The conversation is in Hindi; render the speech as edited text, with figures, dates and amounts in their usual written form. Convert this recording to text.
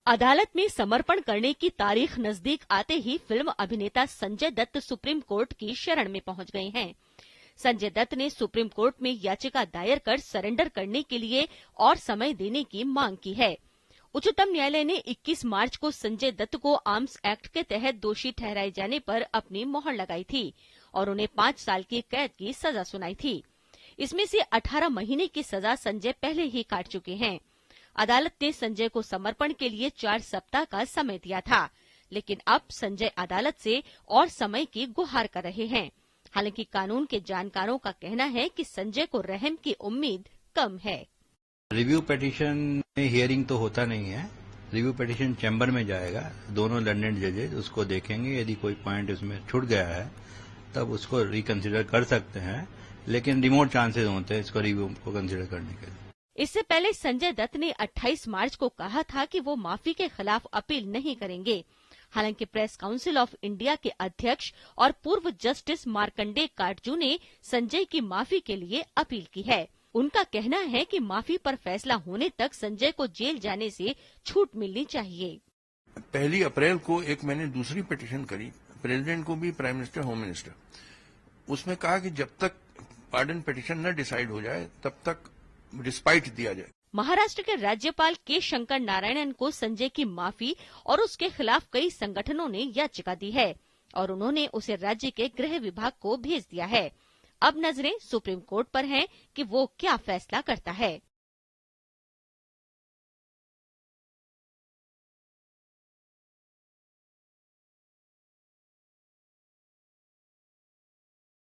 अदालत में समर्पण करने की तारीख नजदीक आते ही फिल्म अभिनेता संजय दत्त सुप्रीम कोर्ट की शरण में पहुंच गए हैं। संजय दत्त ने सुप्रीम कोर्ट में याचिका दायर कर सरेंडर करने के लिए और समय देने की मांग की है। उच्चतम न्यायालय ने 21 मार्च को संजय दत्त को आर्म्स एक्ट के तहत दोषी ठहराए जाने पर अपनी मोहर लगाई थी और उन्हें 5 साल की कैद की सजा सुनाई थी। इसमें से 18 महीने की सजा संजय पहले ही काट चुके हैं। अदालत ने संजय को समर्पण के लिए 4 सप्ताह का समय दिया था, लेकिन अब संजय अदालत से और समय की गुहार कर रहे हैं। हालांकि कानून के जानकारों का कहना है कि संजय को रहम की उम्मीद कम है। रिव्यू पिटीशन में हियरिंग तो होता नहीं है। रिव्यू पिटीशन चैम्बर में जाएगा, दोनों लर्नेड जजेज उसको देखेंगे। यदि कोई पॉइंट उसमें छूट गया है तब उसको रिकंसिडर कर सकते हैं, लेकिन रिमोट चांसेस होते हैं इसको रिव्यू को कंसिडर करने के लिए। इससे पहले संजय दत्त ने 28 मार्च को कहा था कि वो माफी के खिलाफ अपील नहीं करेंगे। हालांकि प्रेस काउंसिल ऑफ इंडिया के अध्यक्ष और पूर्व जस्टिस मार्कंडेय काटजू ने संजय की माफी के लिए अपील की है। उनका कहना है कि माफी पर फैसला होने तक संजय को जेल जाने से छूट मिलनी चाहिए। 1 अप्रैल को मैंने दूसरी पिटीशन करी, प्रेसिडेंट को भी, प्राइम मिनिस्टर, होम मिनिस्टर। उसमें कहा कि जब तक पार्डन पिटीशन न डिसाइड हो जाए तब तक रिस्पाइट दिया जाए। महाराष्ट्र के राज्यपाल के शंकर नारायणन को संजय की माफी और उसके खिलाफ कई संगठनों ने याचिका दी है और उन्होंने उसे राज्य के गृह विभाग को भेज दिया है। अब नजरें सुप्रीम कोर्ट पर हैं कि वो क्या फैसला करता है।